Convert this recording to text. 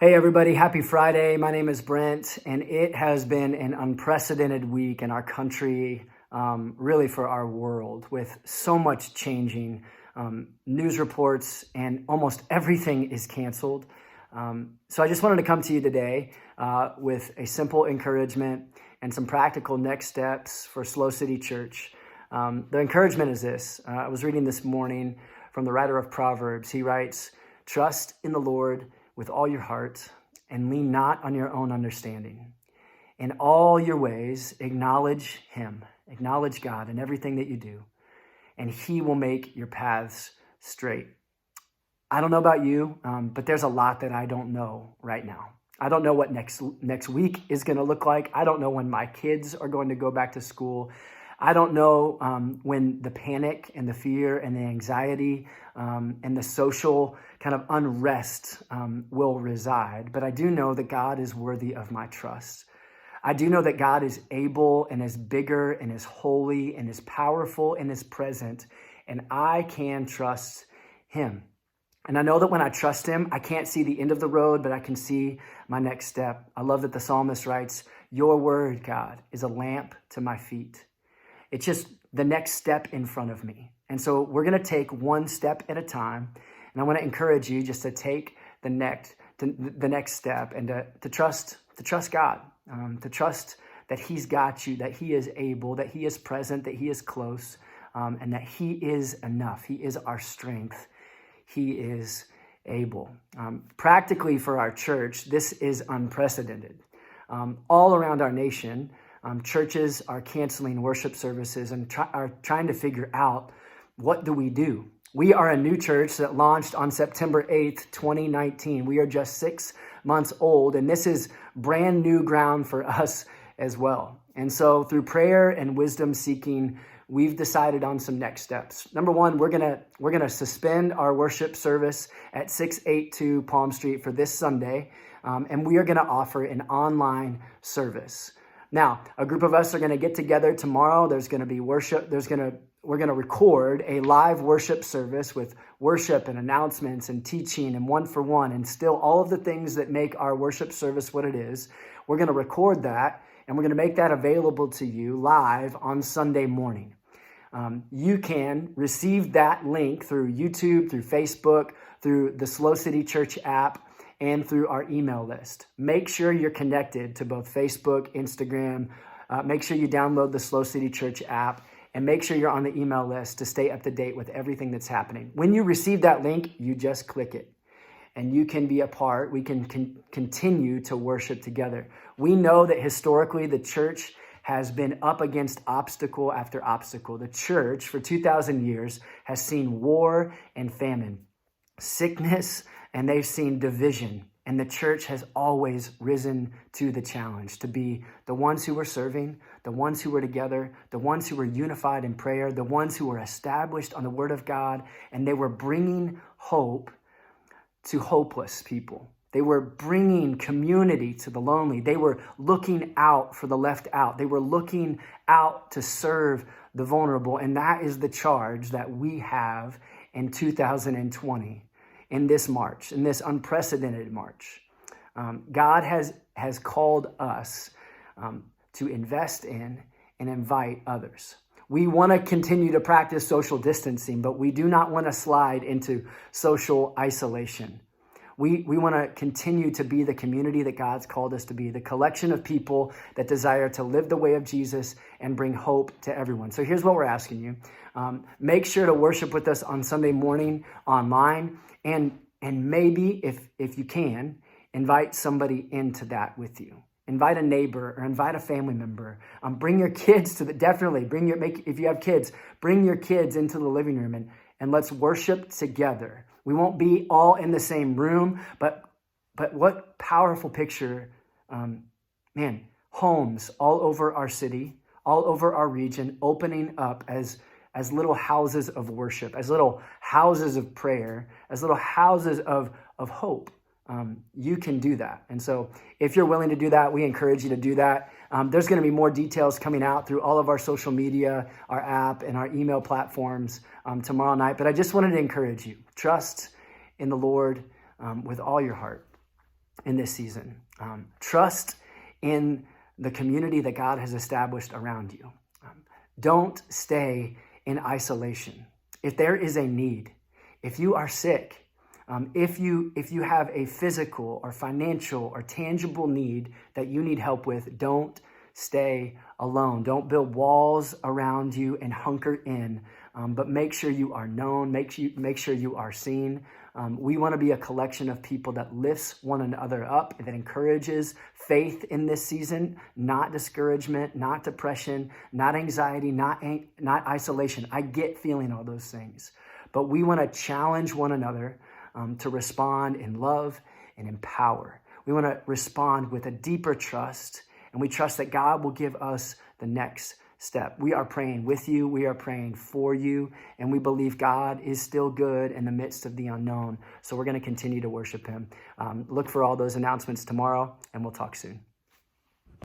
Hey everybody, happy Friday. My name is Brent, and it has been an unprecedented week in our country, really for our world, with so much changing. News reports and almost everything is canceled. So I just wanted to come to you today with a simple encouragement and some practical next steps for SLO City Church. The encouragement is this. I was reading this morning from the writer of Proverbs. He writes, "Trust in the Lord with all your heart, and lean not on your own understanding. In all your ways, acknowledge him, acknowledge God in everything that you do, and he will make your paths straight." I don't know about you, but there's a lot that I don't know right now. I don't know what next week is going to look like. I don't know when my kids are going to go back to school. I don't know when the panic and the fear and the anxiety and the social kind of unrest will reside. But I do know that God is worthy of my trust. I do know that God is able and is bigger and is holy and is powerful and is present. And I can trust him. And I know that when I trust him, I can't see the end of the road, but I can see my next step. I love that the psalmist writes, "Your word, God, is a lamp to my feet." It's just the next step in front of me. And so we're going to take one step at a time. And I want to encourage you just to take the next step and to trust God, to trust that he's got you, that he is able, that he is present, that he is close, and that he is enough. He is our strength. He is able. Practically for our church, this is unprecedented. All around our nation, churches are canceling worship services and are trying to figure out, what do we do? We are a new church that launched on September 8th, 2019. We are just 6 months old, and this is brand new ground for us as well. And so through prayer and wisdom seeking, we've decided on some next steps. Number one, we're gonna suspend our worship service at 682 Palm Street for this Sunday, and we are gonna offer an online service. Now, a group of us are going to get together tomorrow. There's going to be worship. We're going to record a live worship service with worship and announcements and teaching and one for one and still all of the things that make our worship service what it is. We're going to record that, and we're going to make that available to you live on Sunday morning. You can receive that link through YouTube, through Facebook, through the SLO City Church app, and through our email list. Make sure you're connected to both Facebook, Instagram. Make sure you download the SLO City Church app, and make sure you're on the email list to stay up to date with everything that's happening. When you receive that link, you just click it, and you can be a part. We can continue to worship together. We know that historically the church has been up against obstacle after obstacle. The church for 2,000 years has seen war and famine, sickness, and they've seen division. And the church has always risen to the challenge to be the ones who were serving, the ones who were together, the ones who were unified in prayer, the ones who were established on the word of God, and they were bringing hope to hopeless people. They were bringing community to the lonely. They were looking out for the left out. They were looking out to serve the vulnerable. And that is the charge that we have in 2020. In this March, in this unprecedented March. God has called us to invest in and invite others. We want to continue to practice social distancing, but we do not want to slide into social isolation. We want to continue to be the community that God's called us to be, the collection of people that desire to live the way of Jesus and bring hope to everyone. So here's what we're asking you. Make sure to worship with us on Sunday morning online. And maybe if you can, invite somebody into that with you. Invite a neighbor or invite a family member. Bring your kids to if you have kids, bring your kids into the living room and let's worship together. We won't be all in the same room, but what powerful picture, homes all over our city, all over our region, opening up as little houses of worship, as little houses of prayer, as little houses of hope. You can do that. And so if you're willing to do that, we encourage you to do that. There's going to be more details coming out through all of our social media, our app, and our email platforms tomorrow night. But I just wanted to encourage you. Trust in the Lord with all your heart. in this season. Trust in the community that God has established around you. Don't stay in isolation. If there is a need, if you are sick, if you have a physical or financial or tangible need that you need help with, don't stay alone. Don't build walls around you and hunker in, but make sure you are known. Make sure you are seen. We want to be a collection of people that lifts one another up, that encourages faith in this season, not discouragement, not depression, not anxiety, not isolation. I get feeling all those things, but we want to challenge one another to respond in love and in power. We want to respond with a deeper trust, and we trust that God will give us the next step. We are praying with you. We are praying for you, and we believe God is still good in the midst of the unknown. So we're going to continue to worship him. Look for all those announcements tomorrow, and we'll talk soon.